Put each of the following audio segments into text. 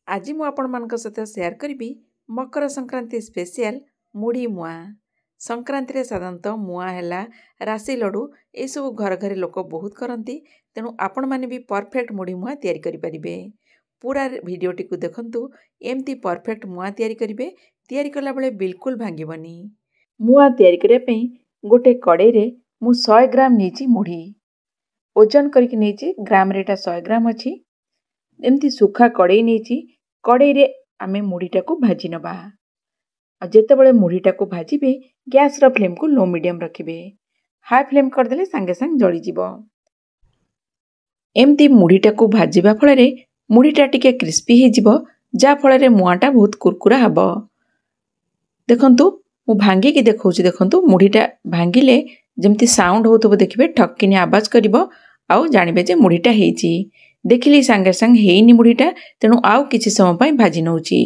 आज मु आपण मानक सहित शेयर करी मकर संक्रांति स्पेशल मुढ़ी मुआ। संक्रांति रे साधारणतः मुआ है राशि लड्डू ये सब घर घर लोक बहुत करती, तेणु आपण मैंने भी परफेक्ट मुढ़ी मुआ तैयारी करि परिबे। पूरा भिडियोटी को देखंतु एमती परफेक्ट मुआ तैयारी करिवे। तैयारी कला बेले बिल्कुल भांगिबनी। मुआ तैयारी करिया पई गोटे कड़ाई रे मु 100 ग्राम नीची मुढ़ी ओजन करके नीची ग्राम रेटा 100 ग्राम अच्छी। एमती सुखा कड़ाई नीची कड़ाई रे आमे मुढ़ीटा को भाजी नबा। जेतेबेले मुढ़ीटा को भाजिबे गैस रो फ्लेम को लो मीडियम रखिबे। हाई फ्लेम कर देले संगे संग जळी जिवो। एमती मुढ़ीटा को भाजिबा फळे मुढ़ीटा टिके क्रिस्पी हे जिवो, जा फळे मुआटा बहुत कुरकुरा हबो। देखंतु मु भांगी की देखौछि। देखंतु मुढ़ीटा भांगिले जेमती साउंड होतबो देखिबे, ठक्किनी आवाज करिवो आउ जानिबे जे मुढ़ीटा हेछि। देखिली संगे संग हेइनी मुढ़ीटा, तेणु आउ किछि समय पई भाजी नउछि।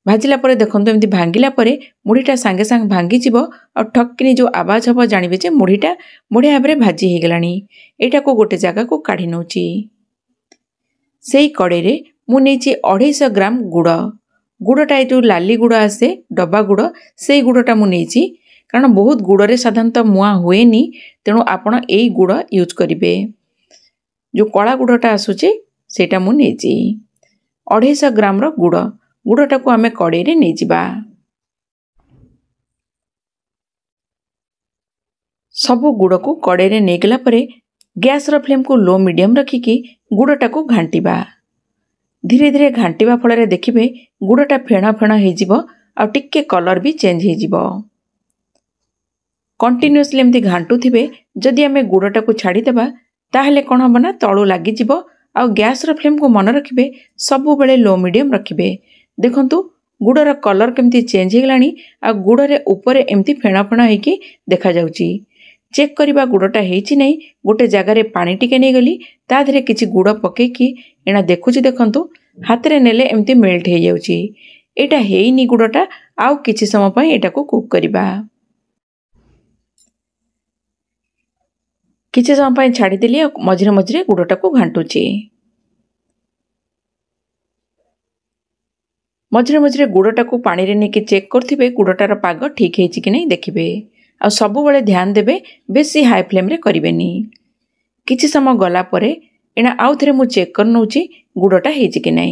भाजिला परे देखंतु एमती भांगिला परे मुढ़ीटा संगे संग भांगी जिवो और ठक्किनी जो आवाज हबो जानिबे जे मुढ़ीटा बढ़िया भाबरे भाजी हे गेलानी। एटा को गोटे जगह को काढी नउछि। सेई कड़ाई रे मु नेछि 250 ग्राम गुड़। गुड़टा जो लाली गुड़ आसे डब्बा गुड़, सेई गुड़टा मु नेछि। कारण बहुत गुड़े साधारणतः मुआ हुएनी, तेणु आपण एई गुड़ यूज करिवे। जो कला गुड़टा आसुचे सेटा मु नेछि। 250 ग्राम रो गुड़। गुड़टा को आमे कड़ाई रे नै जिबा। सबु गुड़ को कड़ाई रे नै गेला परे गैस रो फ्लेम को लो मीडियम रखिकी गुड़टा को घांटिबा। धीरे धीरे घांटिबा फଳରେ देखिबे गुड़टा फेण फेण हे जिवो आ टिके कलर भी चेंज हे जिवो। कंटिन्यूअसली एमती घांटू थिबे। जदि आमे गुड़टा को छाड़ी देबा ताहले कोन हबो ना तळु लागि जिवो। आ गैस रो फ्लेम को मन रखिबे, सबु बेले लो मीडियम रखिबे। देखंतु गुड़र कलर केमती चेंज हे गलानी आ गुड़रे ऊपर एमती फेण फेण हेकी देखा जाउची। चेक करिबा गुड़टा हेछि नै। गोटे जगह रे पानी टिके नै गली, ता धरे किछि गुड़ पकेकी एना देखुची। देखंतु हाथ रे नेले एमती मेल्ट हे जाउची। एटा हेइनी गुड़टा, आउ किछि समय पई एटा को कुक करिबा। किछि समय पई छाड़ी देली आ मझिरे मझिरे गुड़टा को घांटुची। मझिरे मझिरे गुड़टा को पानी रे नेकी चेक करथिबे गुड़टार पाग ठीक हेछि कि नै देखिबे। आ सबु बेले ध्यान देबे, बेसी हाई फ्लेम रे करिवेनी। किछि समय गला परे एना आउ थरे मु चेक कर नउची गुड़टा हेछि कि नै।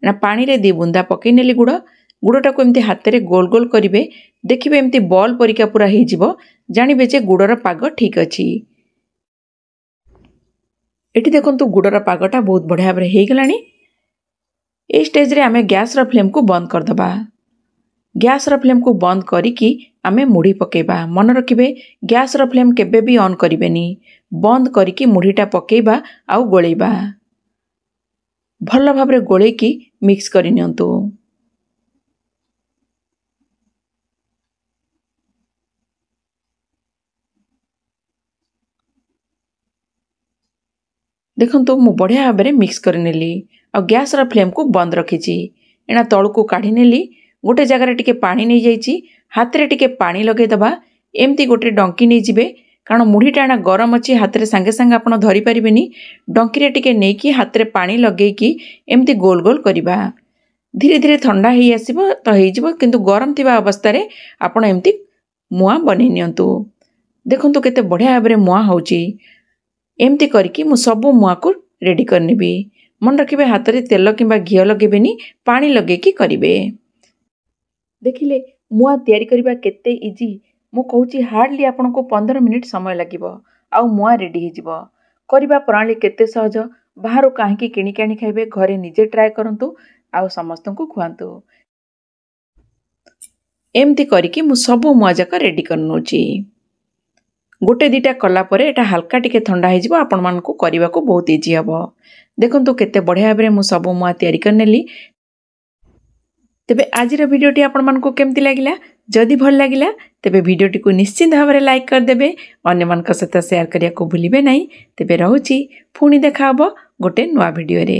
एना पानी रे 2 बुंदा पकै नेली गुड़। गुड़टा को एमती हाथ रे गोल गोल करिवे। देखिबे एमती बॉल परिका पूरा हे जिवो, जानिबे जे गुड़र पाग ठीक अछि। एठी देखंतु गुड़र पागटा बहुत बढ़िया भाबरे हे गलानी। ए स्टेज रे आमे गैस रो फ्लेम को बंद कर दबा। गैस रो फ्लेम को बंद करिकी आमे मुढ़ी पकेबा। मन रखिबे गैस रो फ्लेम केबे भी ऑन करिवेनी। बंद करिकी मुढ़ीटा पकेबा आउ गोळेबा। भल भाबरे गोळेकी मिक्स करि नियंतु। देखंतु मु बढ़िया भाबरे मिक्स कर नेली आ गैस रो फ्लेम को बंद रखिची। एना तळु को काढी नेली। गोटे जगह रे टिके पानी नै जाईची। हाथ रे टिके पानी लगे दबा। एमती गोटे डंकी नै जिबे, कारण मुढ़ीटा एना गरम अछि। हाथ रे संगे संगे आपण धरि परिबेनी। डंकी रे टिके नेकी हाथ रे पानी लगेकी एमती गोल गोल करिबा। धीरे धीरे ठंडा हेई आसीबो तो हेई जिवो, किंतु गरम थिबा अवस्था रे आपण एमती मुआ बनै नियंतु। देखंतु केते बढ़िया भाबरे मुआ होउची। एमती करके मु सबु मुआ को रेडी करनेबी। मन रखिबे हाथ रे तेल किंबा घियो लगेबेनी, पानी लगेकी करिवे। देखिले मुआ तैयारी करिबा केते इजी। मु कहूची हार्डली आपन को 15 मिनिट समय लागिबो आ मुआ रेडी हे जिवो। करिबा प्रणाली केते सहज। बाहर काहे की किणी काणी खाइबे, घरे निजे ट्राई करंतु आ समस्त को खुआंतु। एमती करके मु सबु मुआ जाका रेडी करनोची। गोटे दीटा कला परे एटा हल्का टिके ठंडा हे जिवो। आपन मान को करिबा को बहुत इजी हबो। देखंतु केते बढ़िया भाबरे मु सबु मुआ तैयारी करनेली। तेबे आजिर भिडियोटी आपण मान को केमती लागिला? जदि भल लागिला तेबे भिडियोटी को निश्चित भाबरे लाइक कर देबे। अन्य मान को साथ शेयर करिया को भूलिबे नै। तेबे रहूची, पुणी देखा हबो गोटे नवा भिडियो रे।